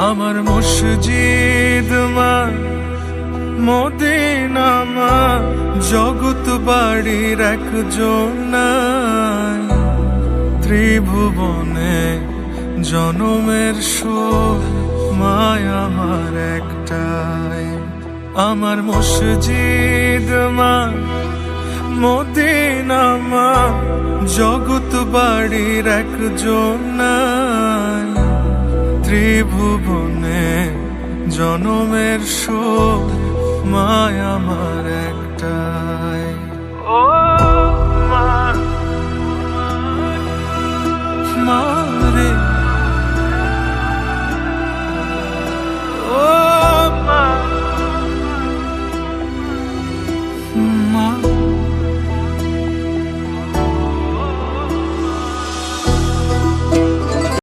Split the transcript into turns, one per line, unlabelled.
আমার মসজিদ মা, মদিনা মা, জগৎ বাড়ির একজন নাই। ত্রিভুবনে জনমের সুখ মায় আমার একটাই। আমার মসজিদ মা, মদিনা মা, জগৎ বাড়ির একজন নাই। ত্রিভুবনে জনমের সুখ মায় আমার একটাই।